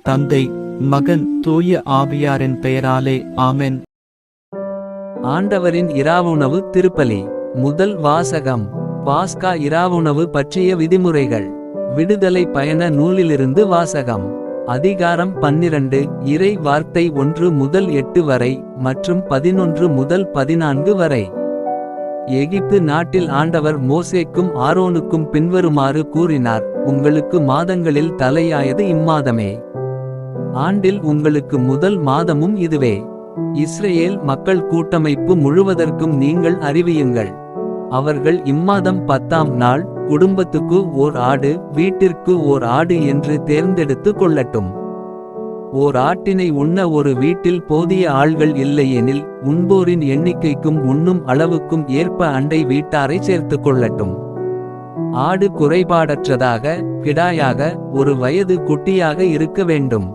தந்தை, மகன், தூய ஆவியாரின் பெயராலே ஆமென். ஆண்டவரின் இராவுணவு திருப்பலி. முதல் வாசகம். பாஸ்கா இராவுணவு பற்றிய விதிமுறைகள். விடுதலை பயண நூலிலிருந்து வாசகம். அதிகாரம் 12. இறை வார்த்தை 1 முதல் 8 வரை மற்றும் 11 முதல் 14 வரை. எகிப்து நாட்டில் ஆண்டவர் மோசேக்கும் ஆரோனுக்கும் பின்வருமாறு கூறினார்: உங்களுக்கு மாதங்களில் தலையாயது இம்மாதமே. ஆண்டில் உங்களுக்கு முதல் மாதமும் இதுவே. இஸ்ரேல் மக்கள் கூட்டமைப்பு முழுவதற்கும் நீங்கள் அறிவியுங்கள். அவர்கள் இம்மாதம் 10ஆம் நாள் குடும்பத்துக்கு ஓர் ஆடு, வீட்டிற்கு ஓர் ஆடு என்று தேர்ந்தெடுத்து கொள்ளட்டும். ஓர் ஆட்டினை உண்ண ஒரு வீட்டில் போதிய ஆள்கள் இல்லையெனில் உண்போரின் எண்ணிக்கைக்கும் உண்ணும் அளவுக்கும் ஏற்ப அண்டை வீட்டாரை சேர்த்து கொள்ளட்டும். ஆடு குறைபாடற்றதாக, கிடாயாக, ஒரு வயது குட்டியாக இருக்க வேண்டும்.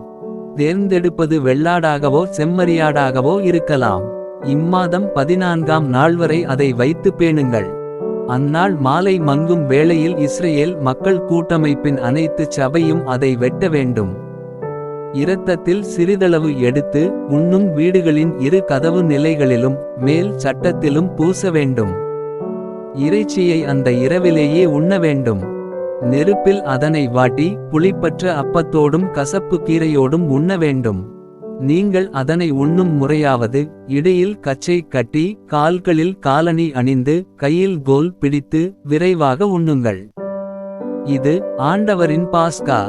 தேர்ந்தெடுப்பது வெள்ளாடாகவோ செம்மறியாடாகவோ இருக்கலாம். இம்மாதம் 14ஆம் நாள் வரை அதை வைத்து பேணுங்கள். அந்நாள் மாலை மங்கும் வேளையில் இஸ்ரேல் மக்கள் கூட்டமைப்பின் அனைத்து சபையும் அதை வெட்ட வேண்டும். இரத்தத்தில் சிறிதளவு எடுத்து உண்ணும் வீடுகளின் இரு கதவு நிலைகளிலும் மேல் சட்டத்திலும் பூச வேண்டும். இறைச்சியை அந்த இரவிலேயே உண்ண வேண்டும். நெருப்பில் அதனை வாட்டி புளிப்பற்ற அப்பத்தோடும் கசப்பு கீரையோடும் உண்ண வேண்டும். நீங்கள் அதனை உண்ணும் முறையாவது: இடையில் கச்சை கட்டி, கால்களில் காலணி அணிந்து, கையில் கோல் பிடித்து விரைவாக உண்ணுங்கள். இது ஆண்டவரின் பாஸ்கா.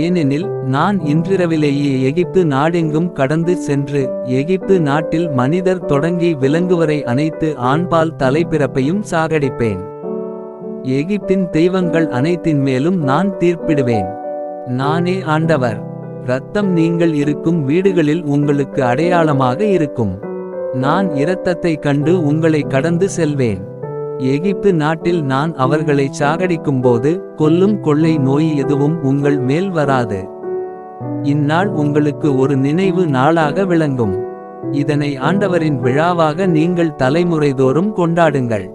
ஏனெனில் நான் இன்றிரவிலேயே எகிப்து நாடெங்கும் கடந்து சென்று எகிப்து நாட்டில் மனிதர் தொடங்கி விலங்குவரை அனைத்து ஆண்பால் தலைப்பிறப்பையும் சாகடிப்பேன். எகிப்தின் தெய்வங்கள் அனைத்தின் மேலும் நான் தீர்ப்பிடுவேன். நானே ஆண்டவர். இரத்தம் நீங்கள் இருக்கும் வீடுகளில் உங்களுக்கு அடையாளமாக இருக்கும். நான் இரத்தத்தை கண்டு உங்களை கடந்து செல்வேன். எகிப்து நாட்டில் நான் அவர்களை சாகடிக்கும்போது கொல்லும் கொள்ளை நோய் எதுவும் உங்கள் மேல் வராது. இந்நாள் உங்களுக்கு ஒரு நினைவு நாளாக விளங்கும். இதனை ஆண்டவரின் விழாவாக நீங்கள் தலைமுறைதோறும் கொண்டாடுங்கள்.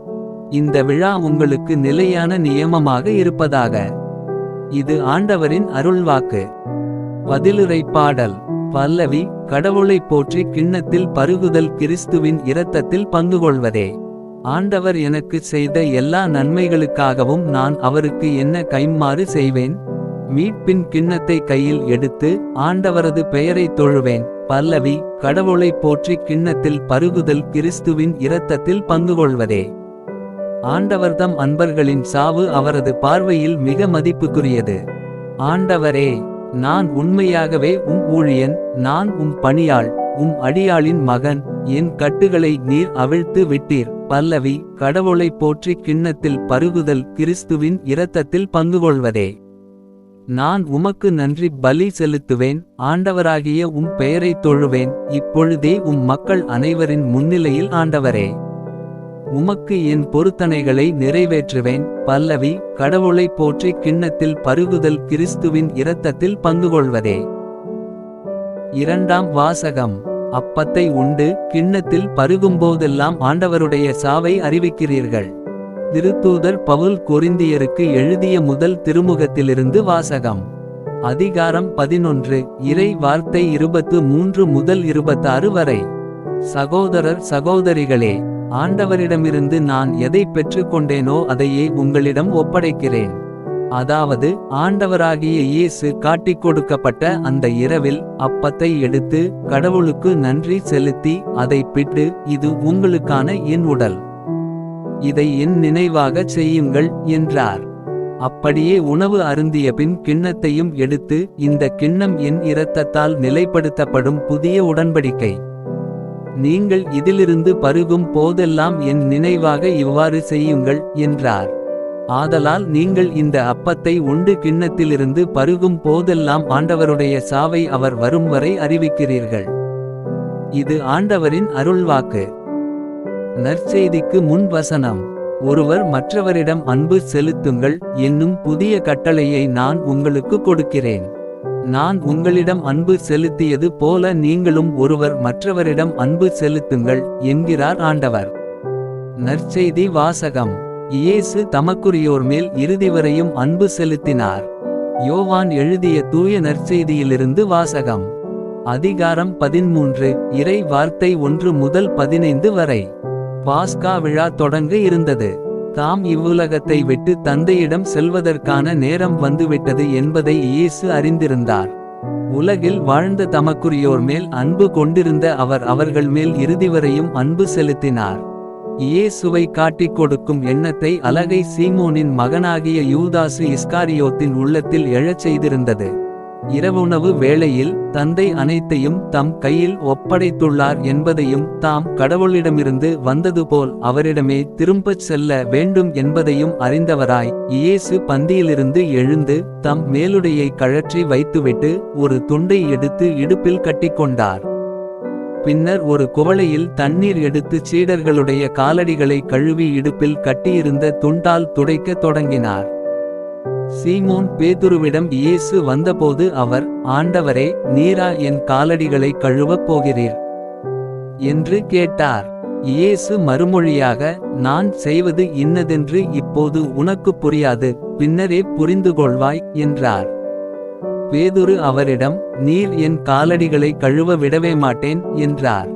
இந்த விழா உங்களுக்கு நிலையான நியமமாக இருப்பதாக. இது ஆண்டவரின் அருள்வாக்கு. பதிலுரை பாடல். பல்லவி. கடவுளை போற்றி கிண்ணத்தில் பருகுதல் கிறிஸ்துவின் இரத்தத்தில் பங்குகொள்வதே. ஆண்டவர் எனக்கு செய்த எல்லா நன்மைகளுக்காகவும் நான் அவருக்கு என்ன கைம்மாறு செய்வேன்? மீட்பின் கிண்ணத்தை கையில் எடுத்து ஆண்டவரது பெயரை தொழுவேன். பல்லவி. கடவுளை போற்றி கிண்ணத்தில் பருகுதல் கிறிஸ்துவின் இரத்தத்தில் பங்குகொள்வதே. ஆண்டவர்தம் அன்பர்களின் சாவு அவரது பார்வையில் மிக மதிப்புக்குரியது. ஆண்டவரே, நான் உண்மையாகவே உம் ஊழியன். நான் உம் பணியாள், உம் அடியாளின் மகன். என் கட்டுகளை நீர் அவிழ்த்து விட்டீர். பல்லவி. கடவுளை போற்றி கிண்ணத்தில் பருகுதல் கிறிஸ்துவின் இரத்தத்தில் பங்குகொள்வதே. நான் உமக்கு நன்றி பலி செலுத்துவேன். ஆண்டவராகிய உம் பெயரை தொழுவேன். இப்பொழுதே உம் மக்கள் அனைவரின் முன்னிலையில் ஆண்டவரே, உமக்கு என் பொருத்தனைகளை நிறைவேற்றுவேன். பல்லவி. கடவுளை போற்றி கிண்ணத்தில் பருகுதல் கிறிஸ்துவின் இரத்தத்தில் பங்குகொள்வதே. இரண்டாம் வாசகம். அப்பத்தை உண்டு கிண்ணத்தில் பருகும்போதெல்லாம் ஆண்டவருடைய சாவை அறிவிக்கிறீர்கள். திருத்தூதர் பவுல் கொரிந்தியருக்கு எழுதிய முதல் திருமுகத்திலிருந்து வாசகம். அதிகாரம் 11. இறை வார்த்தை 23 முதல் 26 வரை. சகோதரர் சகோதரிகளே, ஆண்டவரிடமிருந்து நான் எதை பெற்றுக்கொண்டேனோ அதையே உங்களிடம் ஒப்படைக்கிறேன். அதாவது, ஆண்டவராகிய இயேசு காட்டிக் கொடுக்கப்பட்ட அந்த இரவில் அப்பத்தை எடுத்து கடவுளுக்கு நன்றி செலுத்தி அதை பிட்டு, இது உங்களுக்கான என் உடல். இதை என் நினைவாகச் செய்யுங்கள் என்றார். அப்படியே உணவு அருந்திய பின் கிண்ணத்தையும் எடுத்து, இந்த கிண்ணம் என் இரத்தத்தால் நிலைப்படுத்தப்படும் புதிய உடன்படிக்கை. நீங்கள் இதிலிருந்து பருகும் போதெல்லாம் என் நினைவாக இவ்வாறு செய்யுங்கள் என்றார். ஆதலால் நீங்கள் இந்த அப்பத்தை உண்டு கிண்ணத்திலிருந்து பருகும் போதெல்லாம் ஆண்டவருடைய சாவை அவர் வரும் வரை அறிவிக்கிறீர்கள். இது ஆண்டவரின் அருள்வாக்கு. நற்செய்திக்கு முன் வசனம். ஒருவர் மற்றவரிடம் அன்பு செலுத்துங்கள் என்னும் புதிய கட்டளையை நான் உங்களுக்கு கொடுக்கிறேன். நான் உங்களிடம் அன்பு செலுத்தியது போல நீங்களும் ஒருவர் மற்றவரிடம் அன்பு செலுத்துங்கள் என்கிறார் ஆண்டவர். நற்செய்தி வாசகம். இயேசு தமக்குரியோர் மேல் இறுதிவரையும் அன்பு செலுத்தினார். யோவான் எழுதிய தூய நற்செய்தியிலிருந்து வாசகம். அதிகாரம் 13. இறை வார்த்தை 1 முதல் 15 வரை. பாஸ்கா விழா தொடங்க இருந்தது. தாம் இவ்வுலகத்தை விட்டு தந்தையிடம் செல்வதற்கான நேரம் வந்துவிட்டது என்பதை இயேசு அறிந்திருந்தார். உலகில் வாழ்ந்த தமக்குரியோர் மேல் அன்பு கொண்டிருந்த அவர் அவர்கள் மேல் இறுதிவரையும் அன்பு செலுத்தினார். இயேசுவை காட்டிக் கொடுக்கும் எண்ணத்தை அலகை சீமோனின் மகனாகிய யூதாசு இஸ்காரியோத்தின் உள்ளத்தில் எழச் செய்திருந்தது. இரவுணவு வேளையில் தந்தை அனைத்தையும் தம் கையில் ஒப்படைத்துள்ளார் என்பதையும் தாம் கடவுளிடமிருந்து வந்ததுபோல் அவரிடமே திரும்பச் செல்ல வேண்டும் என்பதையும் அறிந்தவராய் இயேசு பந்தியிலிருந்து எழுந்து தம் மேலுடையை கழற்றி வைத்துவிட்டு ஒரு துண்டை எடுத்து இடுப்பில் கட்டிக்கொண்டார். பின்னர் ஒரு குவளையில் தண்ணீர் எடுத்து சீடர்களுடைய காலடிகளை கழுவி இடுப்பில் கட்டியிருந்த துண்டால் துடைக்கத் தொடங்கினார். சீமோன் பேதுருவிடம் இயேசு வந்தபோது அவர், ஆண்டவரே, நீரா என் காலடிகளை கழுவப் போகிறீர் என்று கேட்டார். இயேசு மறுமொழியாக, நான் செய்வது இன்னதென்று இப்போது உனக்குப் புரியாது, பின்னரே புரிந்துகொள்வாய் என்றார். பேதுரு அவரிடம், நீர் என் காலடிகளை கழுவ விடவே மாட்டேன் என்றார்.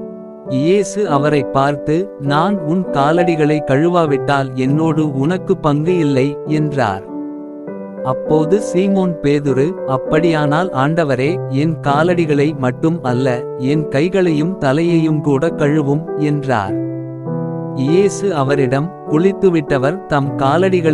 இயேசு அவரை பார்த்து, நான் உன் காலடிகளை கழுவாவிட்டால் என்னோடு உனக்கு பங்கு இல்லை என்றார். அப்போது சீமோன் பேதுரு, அப்படியானால் ஆண்டவரே, என் காலடிகளை மட்டும் அல்ல, என் கைகளையும் தலையையும் கூட கழுவும் என்றார். இயேசு அவரிடம், குளித்துவிட்டவர் தம் காலடிகளை